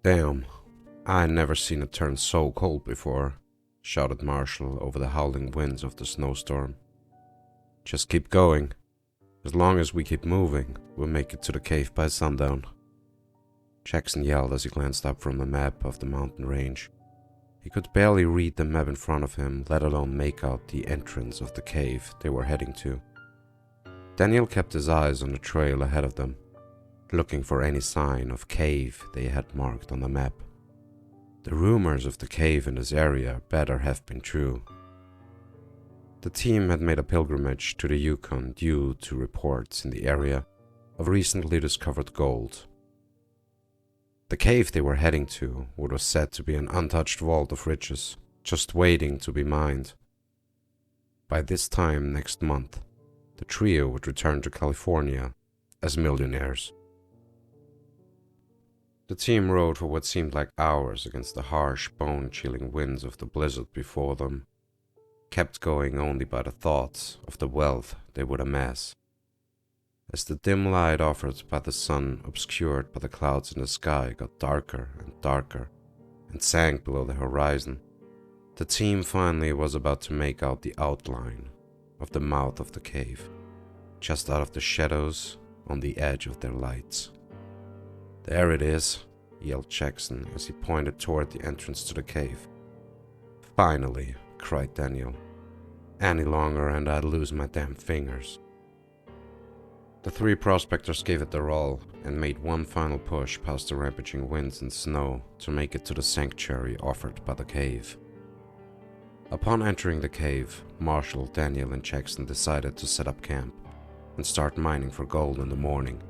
Damn, I had never seen it turn so cold before, shouted Marshall over the howling winds of the snowstorm. Just keep going. As long as we keep moving, we'll make it to the cave by sundown. Jackson yelled as he glanced up from the map of the mountain range. He could barely read the map in front of him, let alone make out the entrance of the cave they were heading to. Daniel kept his eyes on the trail ahead of them, looking for any sign of cave they had marked on the map. The rumors of the cave in this area better have been true. The team had made a pilgrimage to the Yukon due to reports in the area of recently discovered gold. The cave they were heading to was said to be an untouched vault of riches, just waiting to be mined. By this time next month, the trio would return to California as millionaires. The team rode for what seemed like hours against the harsh, bone-chilling winds of the blizzard before them, kept going only by the thoughts of the wealth they would amass. As the dim light offered by the sun, obscured by the clouds in the sky, got darker and darker and sank below the horizon, the team finally was about to make out the outline of the mouth of the cave, just out of the shadows on the edge of their lights. "There it is," yelled Jackson as he pointed toward the entrance to the cave. "Finally," cried Daniel. "Any longer and I'd lose my damn fingers." The three prospectors gave it their all and made one final push past the rampaging winds and snow to make it to the sanctuary offered by the cave. Upon entering the cave, Marshall, Daniel, and Jackson decided to set up camp and start mining for gold in the morning.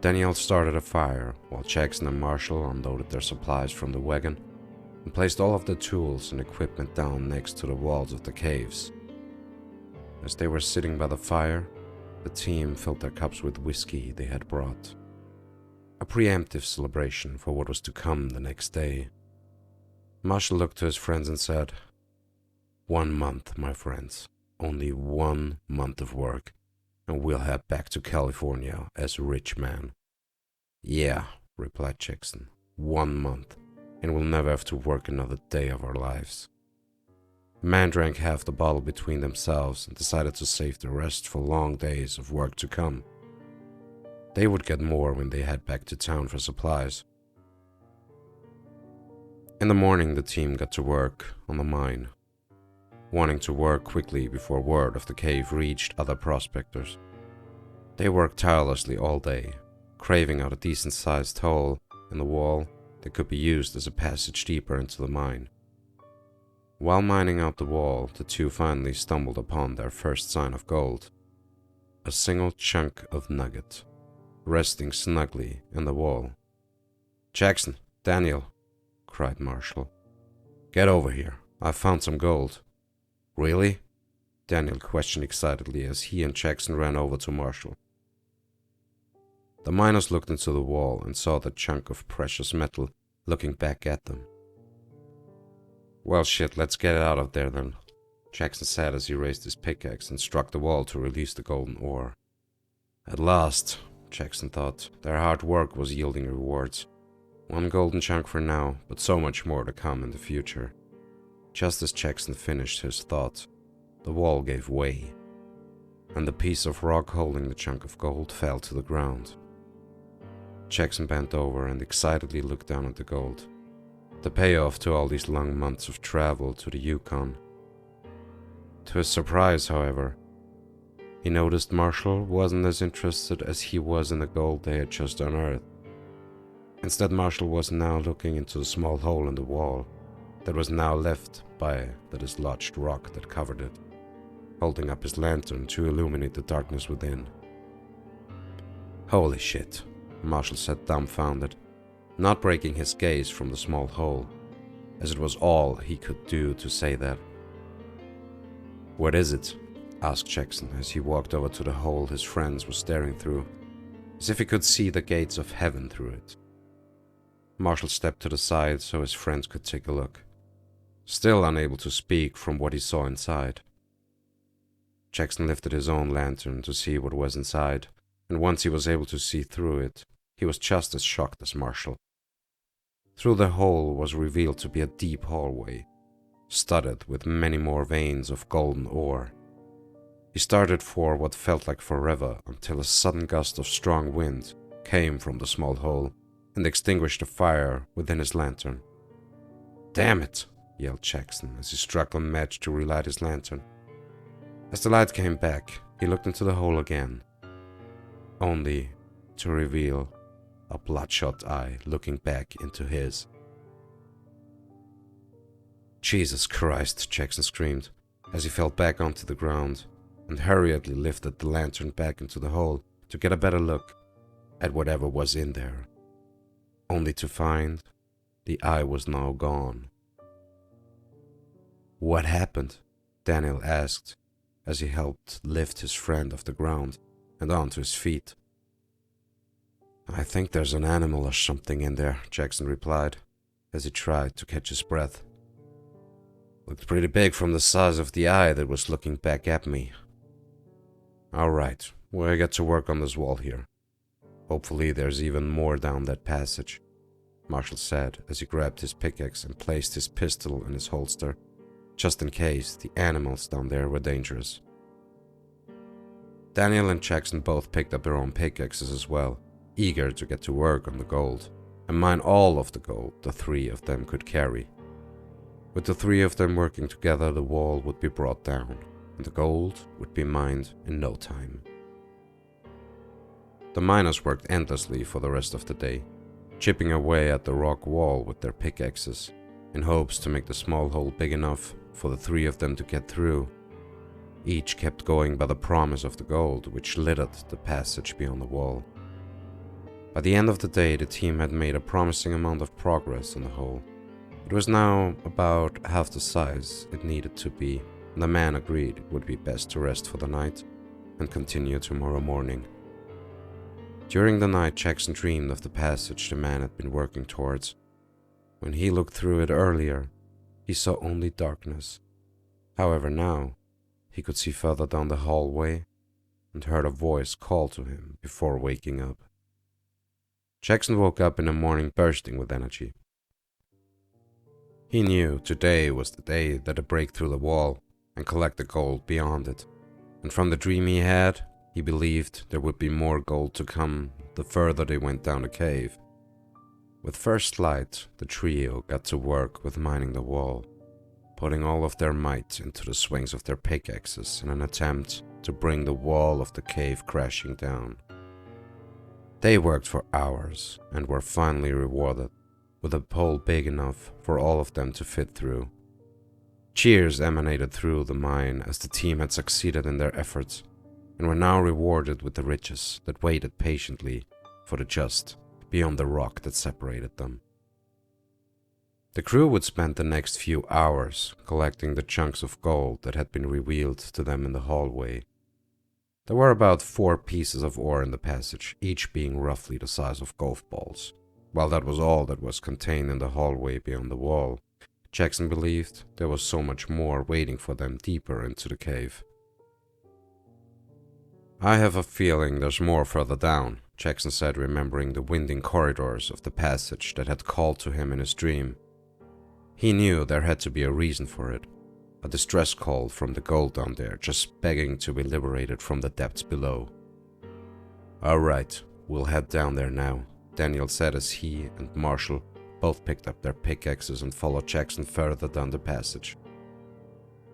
Daniel started a fire while Jackson and Marshall unloaded their supplies from the wagon and placed all of the tools and equipment down next to the walls of the caves. As they were sitting by the fire, the team filled their cups with whiskey they had brought, a preemptive celebration for what was to come the next day. Marshall looked to his friends and said, "1 month, my friends, only 1 month of work, and we'll head back to California as a rich man." "Yeah," replied Jackson, 1 month, and we'll never have to work another day of our lives. The man drank half the bottle between themselves and decided to save the rest for long days of work to come. They would get more when they head back to town for supplies. In the morning, the team got to work on the mine, wanting to work quickly before word of the cave reached other prospectors. They worked tirelessly all day, craving out a decent-sized hole in the wall that could be used as a passage deeper into the mine. While mining out the wall, the two finally stumbled upon their first sign of gold, a single chunk of nugget, resting snugly in the wall. "Jackson, Daniel," cried Marshall, "get over here. I've found some gold." "Really?" Daniel questioned excitedly as he and Jackson ran over to Marshall. The miners looked into the wall and saw the chunk of precious metal looking back at them. "Well shit, let's get it out of there then," Jackson said as he raised his pickaxe and struck the wall to release the golden ore. At last, Jackson thought, their hard work was yielding rewards. 1 golden chunk for now, but so much more to come in the future. Just as Jackson finished his thought, the wall gave way, and the piece of rock holding the chunk of gold fell to the ground. Jackson bent over and excitedly looked down at the gold, the payoff to all these long months of travel to the Yukon. To his surprise, however, he noticed Marshall wasn't as interested as he was in the gold they had just unearthed. Instead, Marshall was now looking into the small hole in the wall that was now left by the dislodged rock that covered it, holding up his lantern to illuminate the darkness within. "Holy shit," Marshall said, dumbfounded, not breaking his gaze from the small hole, as it was all he could do to say that. "What is it?" asked Jackson as he walked over to the hole his friends were staring through, as if he could see the gates of heaven through it. Marshall stepped to the side so his friends could take a look, still unable to speak from what he saw inside. Jackson lifted his own lantern to see what was inside, and once he was able to see through it, he was just as shocked as Marshall Through the hole was revealed to be a deep hallway, studded with many more veins of golden ore. He started for what felt like forever until a sudden gust of strong wind came from the small hole and extinguished the fire within his lantern. "Damn it!" yelled Jackson as he struck a match to relight his lantern. As the light came back, he looked into the hole again, only to reveal a bloodshot eye looking back into his. "Jesus Christ," Jackson screamed as he fell back onto the ground and hurriedly lifted the lantern back into the hole to get a better look at whatever was in there, only to find the eye was now gone. "What happened?" Daniel asked as he helped lift his friend off the ground and onto his feet. "I think there's an animal or something in there," Jackson replied as he tried to catch his breath. "Looked pretty big from the size of the eye that was looking back at me." "All right, we'll get to work on this wall here. Hopefully there's even more down that passage," Marshall said as he grabbed his pickaxe and placed his pistol in his holster, just in case the animals down there were dangerous. Daniel and Jackson both picked up their own pickaxes as well, eager to get to work on the gold and mine all of the gold the three of them could carry. With the three of them working together, the wall would be brought down, and the gold would be mined in no time. The miners worked endlessly for the rest of the day, chipping away at the rock wall with their pickaxes, in hopes to make the small hole big enough for the three of them to get through. Each kept going by the promise of the gold, which littered the passage beyond the wall. By the end of the day, the team had made a promising amount of progress on the hole. It was now about half the size it needed to be, and the man agreed it would be best to rest for the night and continue tomorrow morning. During the night, Jackson dreamed of the passage the man had been working towards. When he looked through it earlier, he saw only darkness. However, now he could see further down the hallway and heard a voice call to him before waking up. Jackson woke up in the morning bursting with energy. He knew today was the day that he'd break through the wall and collect the gold beyond it, and from the dream he had, he believed there would be more gold to come the further they went down the cave. With first light, the trio got to work with mining the wall, putting all of their might into the swings of their pickaxes in an attempt to bring the wall of the cave crashing down. They worked for hours and were finally rewarded with a pole big enough for all of them to fit through. Cheers emanated through the mine as the team had succeeded in their efforts and were now rewarded with the riches that waited patiently for the just beyond the rock that separated them. The crew would spend the next few hours collecting the chunks of gold that had been revealed to them in the hallway. There were about 4 pieces of ore in the passage, each being roughly the size of golf balls. While that was all that was contained in the hallway beyond the wall, Jackson believed there was so much more waiting for them deeper into the cave. "I have a feeling there's more further down," Jackson said, remembering the winding corridors of the passage that had called to him in his dream. He knew there had to be a reason for it, a distress call from the gold down there, just begging to be liberated from the depths below. "All right, we'll head down there now," Daniel said as he and Marshall both picked up their pickaxes and followed Jackson further down the passage.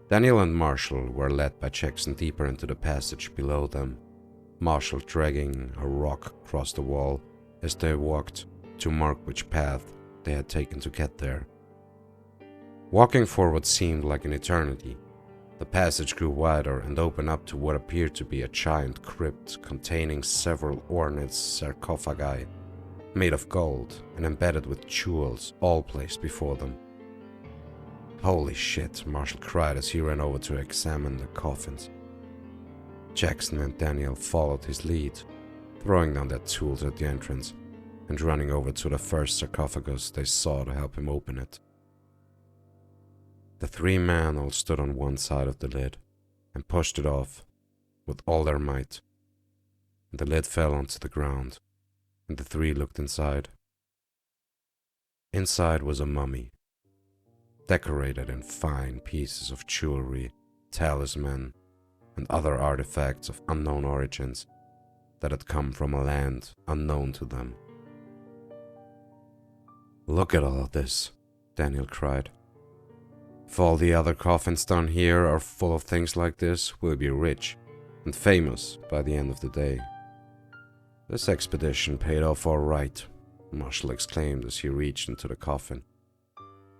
Daniel and Marshall were led by Jackson deeper into the passage below them, Marshall dragging a rock across the wall as they walked to mark which path they had taken to get there. Walking for what seemed like an eternity, the passage grew wider and opened up to what appeared to be a giant crypt containing several ornate sarcophagi made of gold and embedded with jewels, all placed before them. "Holy shit," Marshall cried as he ran over to examine the coffins. Jackson and Daniel followed his lead, throwing down their tools at the entrance and running over to the first sarcophagus they saw to help him open it. The 3 men all stood on one side of the lid and pushed it off with all their might. The lid fell onto the ground, and the 3 looked inside. Inside was a mummy, decorated in fine pieces of jewelry, talisman, and other artifacts of unknown origins that had come from a land unknown to them. "Look at all of this," Daniel cried. "If all the other coffins down here are full of things like this, we'll be rich and famous by the end of the day." "This expedition paid off all right," Marshall exclaimed as he reached into the coffin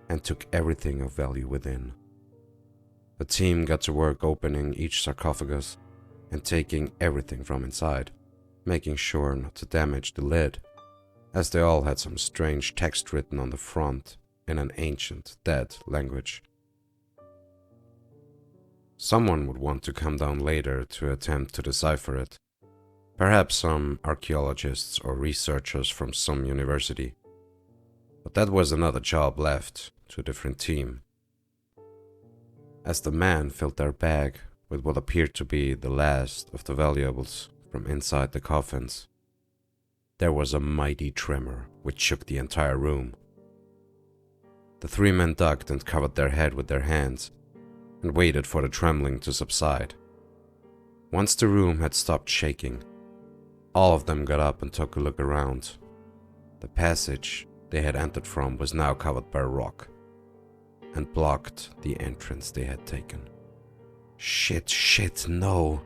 and took everything of value within. The team got to work opening each sarcophagus and taking everything from inside, making sure not to damage the lid, as they all had some strange text written on the front in an ancient, dead language. Someone would want to come down later to attempt to decipher it. Perhaps some archaeologists or researchers from some university. But that was another job left to a different team. As the men filled their bag with what appeared to be the last of the valuables from inside the coffins, there was a mighty tremor which shook the entire room. The three men ducked and covered their head with their hands and waited for the trembling to subside. Once the room had stopped shaking, all of them got up and took a look around. The passage they had entered from was now covered by rock and blocked the entrance they had taken. Shit, no!"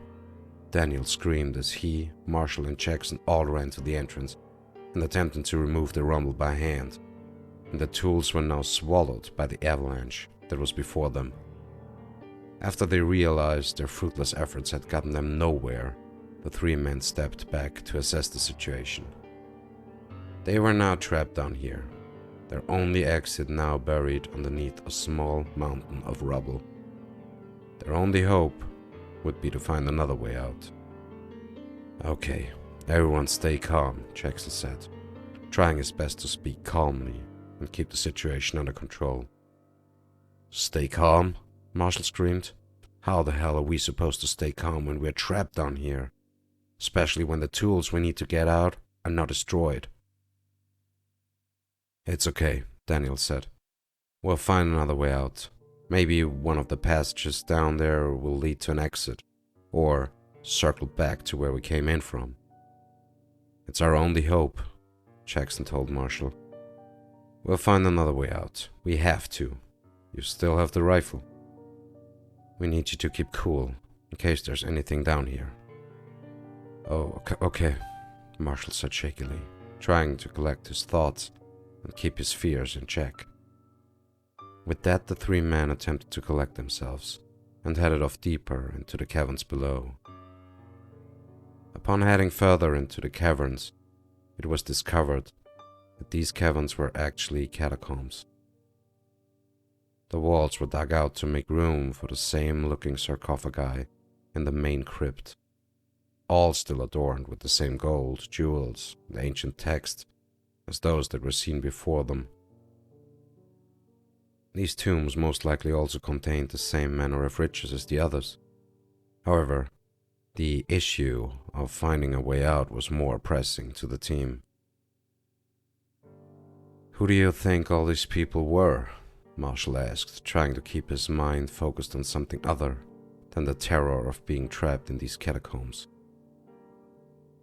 Daniel screamed as he, Marshall, and Jackson all ran to the entrance and attempted to remove the rumble by hand, and the tools were now swallowed by the avalanche that was before them. After they realized their fruitless efforts had gotten them nowhere, the three men stepped back to assess the situation. They were now trapped down here, their only exit now buried underneath a small mountain of rubble. Their only hope would be to find another way out. "Okay, everyone stay calm," Jackson said, trying his best to speak calmly and keep the situation under control. "Stay calm?" Marshall screamed. "How the hell are we supposed to stay calm when we're trapped down here? Especially when the tools we need to get out are not destroyed." "It's okay," Daniel said. "We'll find another way out. Maybe one of the passages down there will lead to an exit, or circle back to where we came in from." "It's our only hope," Jackson told Marshall. "We'll find another way out. We have to. You still have the rifle. We need you to keep cool, in case there's anything down here." "Oh, okay," Marshall said shakily, trying to collect his thoughts and keep his fears in check. With that, the three men attempted to collect themselves and headed off deeper into the caverns below. Upon heading further into the caverns, it was discovered that these caverns were actually catacombs. The walls were dug out to make room for the same-looking sarcophagi in the main crypt, all still adorned with the same gold, jewels, and ancient text as those that were seen before them. These tombs most likely also contained the same manner of riches as the others. However, the issue of finding a way out was more pressing to the team. "Who do you think all these people were?" Marshall asked, trying to keep his mind focused on something other than the terror of being trapped in these catacombs.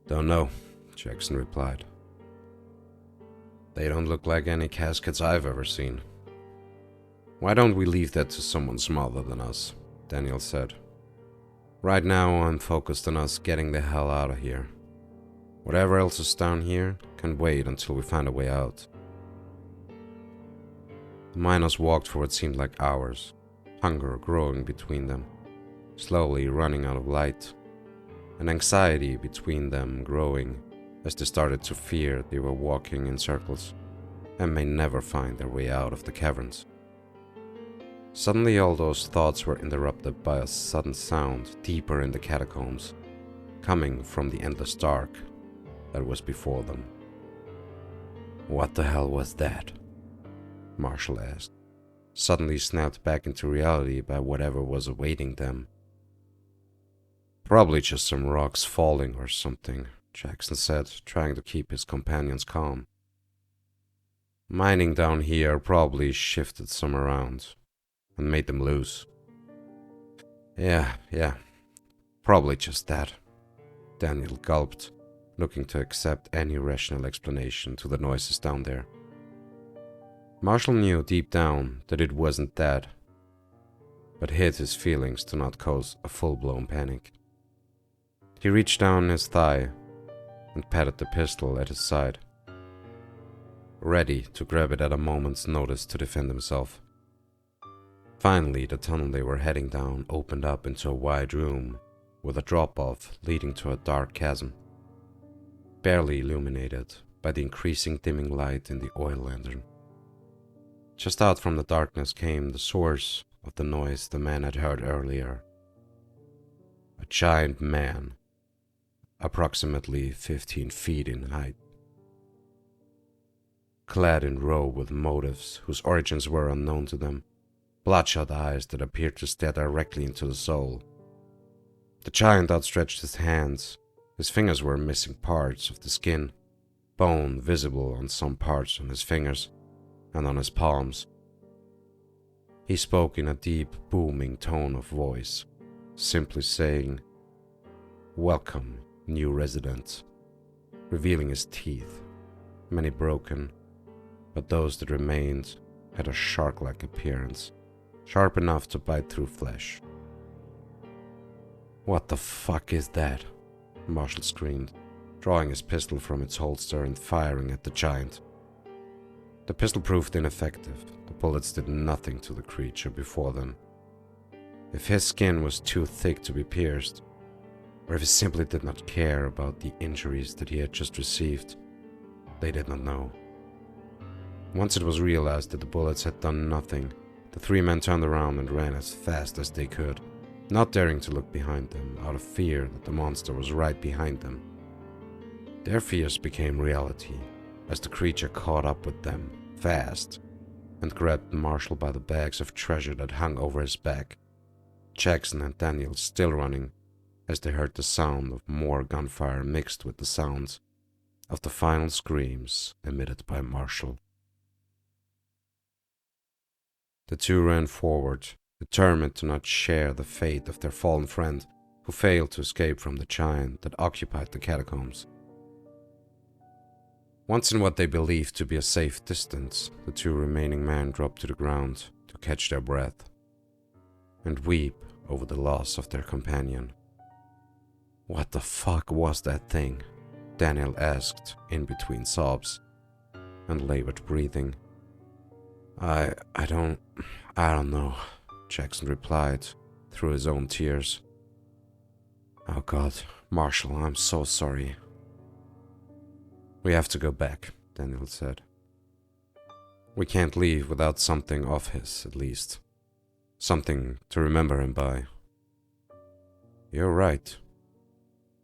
"Don't know," Jackson replied. "They don't look like any caskets I've ever seen." "Why don't we leave that to someone smarter than us?" Daniel said. "Right now I'm focused on us getting the hell out of here. Whatever else is down here can wait until we find a way out." The miners walked for what seemed like hours, hunger growing between them, slowly running out of light, and anxiety between them growing as they started to fear they were walking in circles and may never find their way out of the caverns. Suddenly all those thoughts were interrupted by a sudden sound deeper in the catacombs, coming from the endless dark that was before them. "What the hell was that?" Marshall asked, suddenly snapped back into reality by whatever was awaiting them. "Probably just some rocks falling or something," Jackson said, trying to keep his companions calm. Mining down here probably shifted some around and made them loose. Yeah, probably just that. Daniel gulped, looking to accept any rational explanation to the noises down there. Marshall knew deep down that it wasn't that, but hid his feelings to not cause a full-blown panic. He reached down his thigh and patted the pistol at his side, ready to grab it at a moment's notice to defend himself. Finally, the tunnel they were heading down opened up into a wide room with a drop-off leading to a dark chasm, barely illuminated by the increasing dimming light in the oil lantern. Just out from the darkness came the source of the noise the man had heard earlier. A giant man, approximately 15 feet in height, clad in robe with motives whose origins were unknown to them, bloodshot eyes that appeared to stare directly into the soul. The giant outstretched his hands. His fingers were missing parts of the skin, bone visible on some parts on his fingers and on his palms. He spoke in a deep, booming tone of voice, simply saying, "Welcome, new resident," revealing his teeth, many broken, but those that remained had a shark-like appearance, sharp enough to bite through flesh. "What the fuck is that?" Marshall screamed, drawing his pistol from its holster and firing at the giant. The pistol proved ineffective. The bullets did nothing to the creature before them. If his skin was too thick to be pierced, or if he simply did not care about the injuries that he had just received, they did not know. Once it was realized that the bullets had done nothing, the three men turned around and ran as fast as they could, not daring to look behind them out of fear that the monster was right behind them. Their fears became reality as the creature caught up with them, fast, and grabbed Marshall by the bags of treasure that hung over his back. Jackson and Daniel still running as they heard the sound of more gunfire mixed with the sounds of the final screams emitted by Marshall. The two ran forward, determined to not share the fate of their fallen friend who failed to escape from the giant that occupied the catacombs. Once in what they believed to be a safe distance, the two remaining men dropped to the ground to catch their breath and weep over the loss of their companion. "What the fuck was that thing?" Daniel asked in between sobs and labored breathing. I don't know," Jackson replied through his own tears. "Oh God, Marshall, I'm so sorry." "We have to go back," Daniel said. "We can't leave without something of his, at least. Something to remember him by." "You're right,"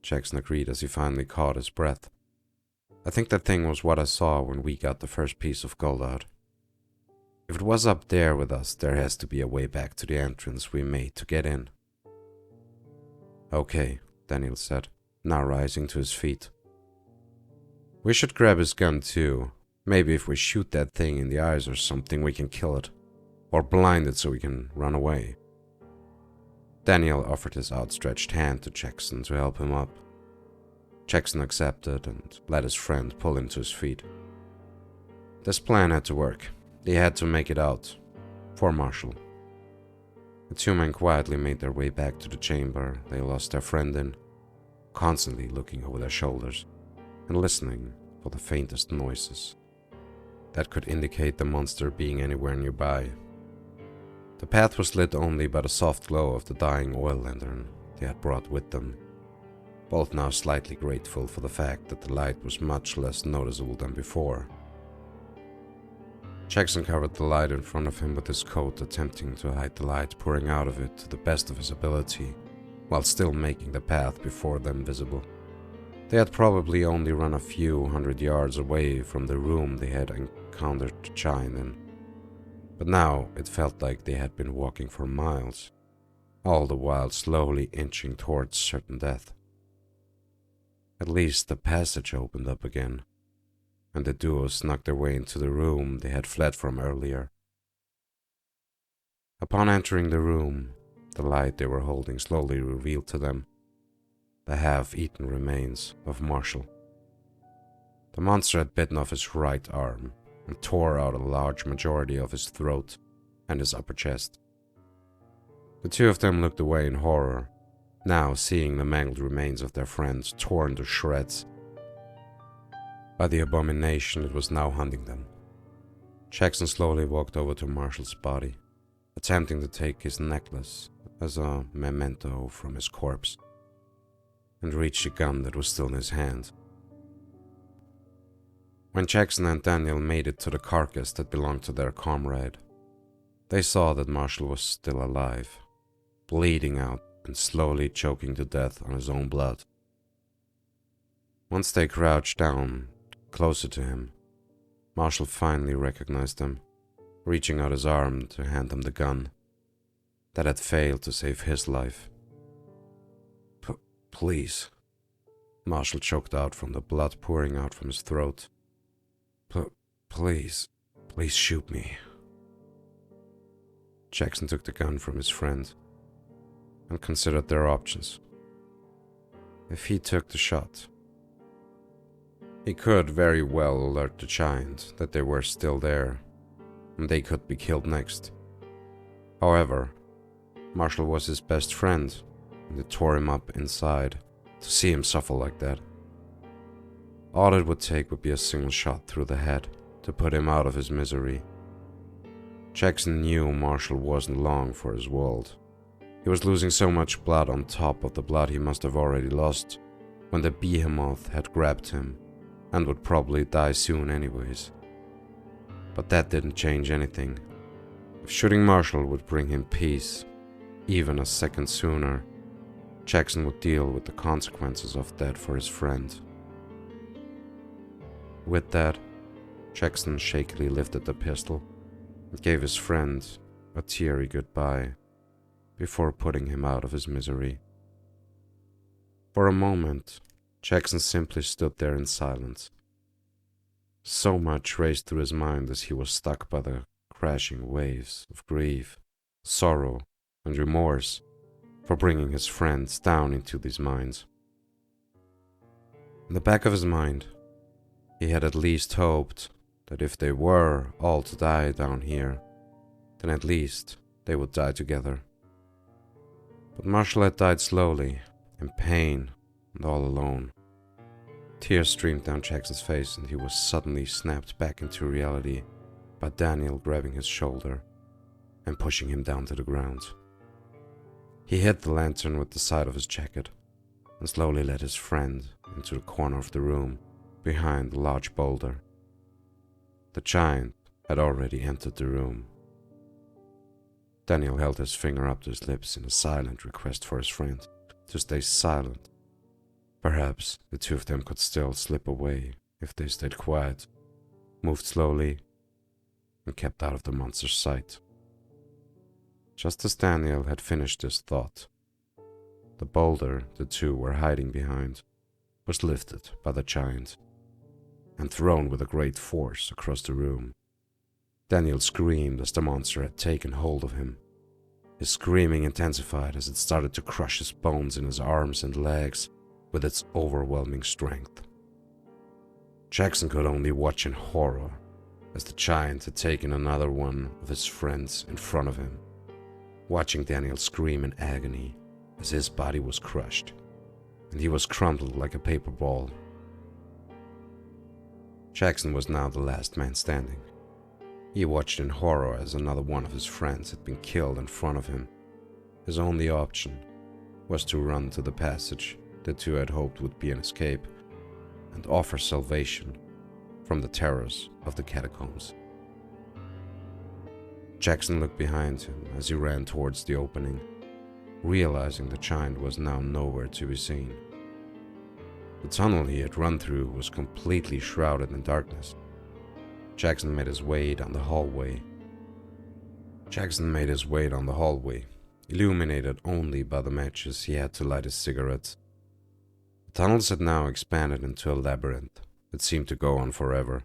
Jackson agreed as he finally caught his breath. "I think that thing was what I saw when we got the first piece of gold out. If it was up there with us, there has to be a way back to the entrance we made to get in." "Okay," Daniel said, now rising to his feet. "We should grab his gun too. Maybe if we shoot that thing in the eyes or something, we can kill it. Or blind it so we can run away." Daniel offered his outstretched hand to Jackson to help him up. Jackson accepted and let his friend pull him to his feet. This plan had to work. They had to make it out. For Marshall. The two men quietly made their way back to the chamber they lost their friend in, constantly looking over their shoulders and listening for the faintest noises that could indicate the monster being anywhere nearby. The path was lit only by the soft glow of the dying oil lantern they had brought with them, both now slightly grateful for the fact that the light was much less noticeable than before. Jackson covered the light in front of him with his coat, attempting to hide the light pouring out of it to the best of his ability, while still making the path before them visible. They had probably only run a few hundred yards away from the room they had encountered the giant in, but now it felt like they had been walking for miles, all the while slowly inching towards certain death. At least the passage opened up again, and the duo snuck their way into the room they had fled from earlier. Upon entering the room, the light they were holding slowly revealed to them the half-eaten remains of Marshall. The monster had bitten off his right arm and tore out a large majority of his throat and his upper chest. The two of them looked away in horror, now seeing the mangled remains of their friends torn to shreds by the abomination that was now hunting them. Jackson slowly walked over to Marshall's body, attempting to take his necklace as a memento from his corpse, and reached the gun that was still in his hand. When Jackson and Daniel made it to the carcass that belonged to their comrade, they saw that Marshall was still alive, bleeding out and slowly choking to death on his own blood. Once they crouched down, closer to him, Marshall finally recognized them, reaching out his arm to hand them the gun that had failed to save his life. Please, Marshall choked out from the blood pouring out from his throat. Please shoot me. Jackson took the gun from his friend and considered their options. If he took the shot, he could very well alert the giant that they were still there, and they could be killed next. However, Marshall was his best friend, and it tore him up inside to see him suffer like that. All it would take would be a single shot through the head to put him out of his misery. Jackson knew Marshall wasn't long for his world. He was losing so much blood on top of the blood he must have already lost when the behemoth had grabbed him, and would probably die soon anyways. But that didn't change anything. If shooting Marshall would bring him peace, even a second sooner, Jackson would deal with the consequences of that for his friend. With that, Jackson shakily lifted the pistol and gave his friend a teary goodbye before putting him out of his misery. For a moment, Jackson simply stood there in silence. So much raced through his mind as he was stuck by the crashing waves of grief, sorrow, and remorse for bringing his friends down into these mines. In the back of his mind, he had at least hoped that if they were all to die down here, then at least they would die together. But Marshall had died slowly, in pain, and all alone. Tears streamed down Jackson's face, and he was suddenly snapped back into reality by Daniel grabbing his shoulder and pushing him down to the ground. He hid the lantern with the side of his jacket and slowly led his friend into the corner of the room behind the large boulder. The giant had already entered the room. Daniel held his finger up to his lips in a silent request for his friend to stay silent. Perhaps the two of them could still slip away if they stayed quiet, moved slowly, and kept out of the monster's sight. Just as Daniel had finished this thought, the boulder the two were hiding behind was lifted by the giant and thrown with a great force across the room. Daniel screamed as the monster had taken hold of him. His screaming intensified as it started to crush his bones in his arms and legs with its overwhelming strength. Jackson could only watch in horror as the giant had taken another one of his friends in front of him, watching Daniel scream in agony as his body was crushed, and he was crumpled like a paper ball. Jackson was now the last man standing. He watched in horror as another one of his friends had been killed in front of him. His only option was to run to the passage the two had hoped would be an escape and offer salvation from the terrors of the catacombs. Jackson looked behind him as he ran towards the opening, realizing the giant was now nowhere to be seen. The tunnel he had run through was completely shrouded in darkness. Jackson made his way down the hallway. Illuminated only by the matches he had to light his cigarettes. The tunnels had now expanded into a labyrinth It seemed to go on forever,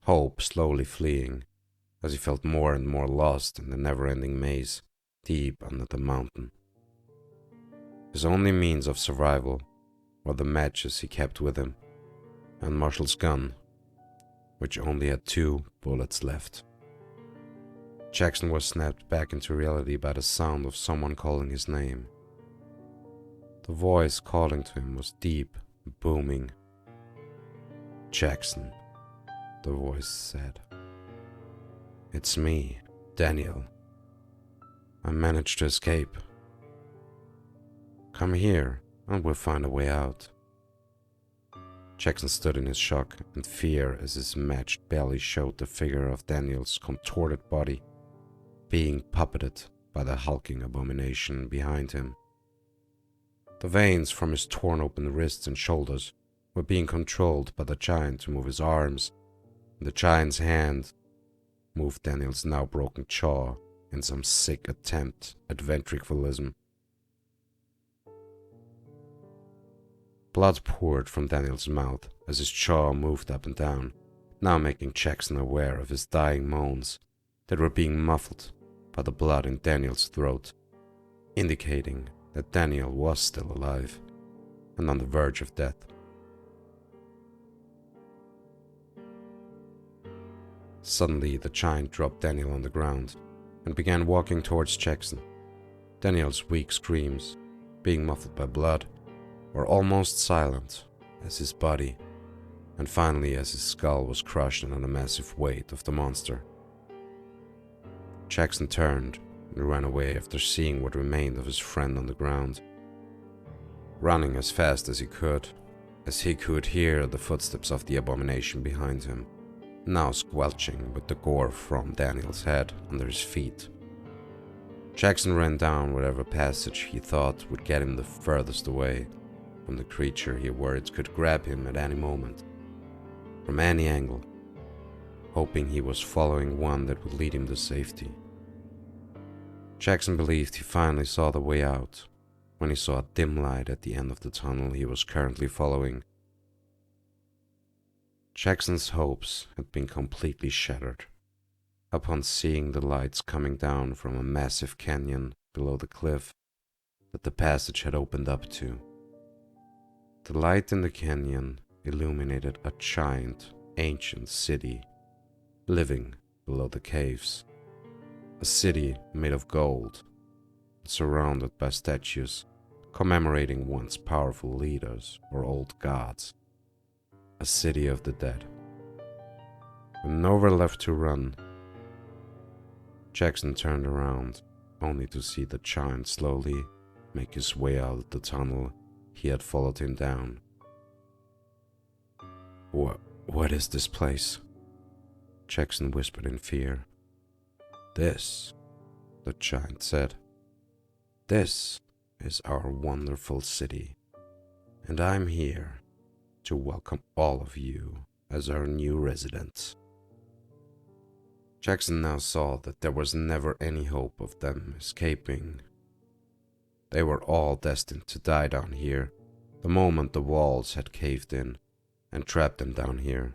hope slowly fleeing as he felt more and more lost in the never-ending maze deep under the mountain. His only means of survival were the matches he kept with him and Marshall's gun, which only had 2 bullets left. Jackson was snapped back into reality by the sound of someone calling his name. The voice calling to him was deep and booming. "Jackson," the voice said. "It's me, Daniel. I managed to escape. Come here and we'll find a way out." Jackson stood in his shock and fear as his matched belly showed the figure of Daniel's contorted body being puppeted by the hulking abomination behind him. The veins from his torn open wrists and shoulders were being controlled by the giant to move his arms, and the giant's hand moved Daniel's now broken jaw in some sick attempt at ventriloquism. Blood poured from Daniel's mouth as his jaw moved up and down, now making Jackson aware of his dying moans that were being muffled by the blood in Daniel's throat, indicating that Daniel was still alive and on the verge of death. Suddenly, the giant dropped Daniel on the ground and began walking towards Jackson. Daniel's weak screams, being muffled by blood, were almost silent as his body, and finally as his skull was crushed under the massive weight of the monster. Jackson turned and ran away after seeing what remained of his friend on the ground, running as fast as he could hear the footsteps of the abomination behind him, now squelching with the gore from Daniel's head under his feet. Jackson ran down whatever passage he thought would get him the furthest away from the creature he worried could grab him at any moment, from any angle, hoping he was following one that would lead him to safety. Jackson believed he finally saw the way out when he saw a dim light at the end of the tunnel he was currently following. Jackson's hopes had been completely shattered upon seeing the lights coming down from a massive canyon below the cliff that the passage had opened up to. The light in the canyon illuminated a giant, ancient city living below the caves. A city made of gold, surrounded by statues commemorating once powerful leaders or old gods. A city of the dead. With nowhere left to run, Jackson turned around, only to see the giant slowly make his way out of the tunnel he had followed him down. What is this place?" Jackson whispered in fear. "This," the giant said. "This is our wonderful city, and I'm here to welcome all of you as our new residents." Jackson now saw that there was never any hope of them escaping. They were all destined to die down here the moment the walls had caved in and trapped them down here.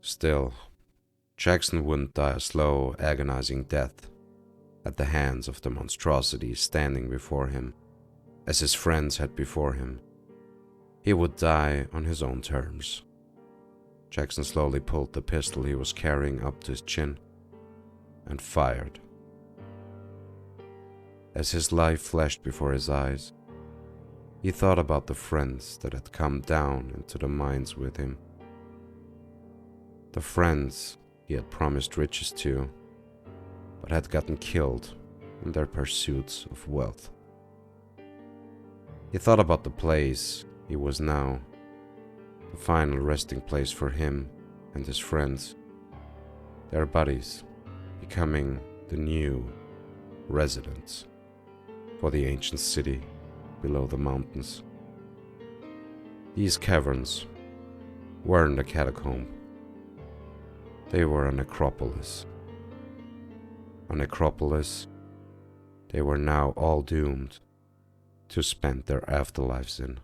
Still, Jackson wouldn't die a slow, agonizing death at the hands of the monstrosity standing before him, as his friends had before him. He would die on his own terms. Jackson slowly pulled the pistol he was carrying up to his chin and fired. As his life flashed before his eyes, he thought about the friends that had come down into the mines with him. The friends he had promised riches to, but had gotten killed in their pursuits of wealth. He thought about the place he was now, the final resting place for him and his friends, their bodies becoming the new residents for the ancient city below the mountains. These caverns weren't a catacomb. They were a necropolis. A necropolis they were now all doomed to spend their afterlives in.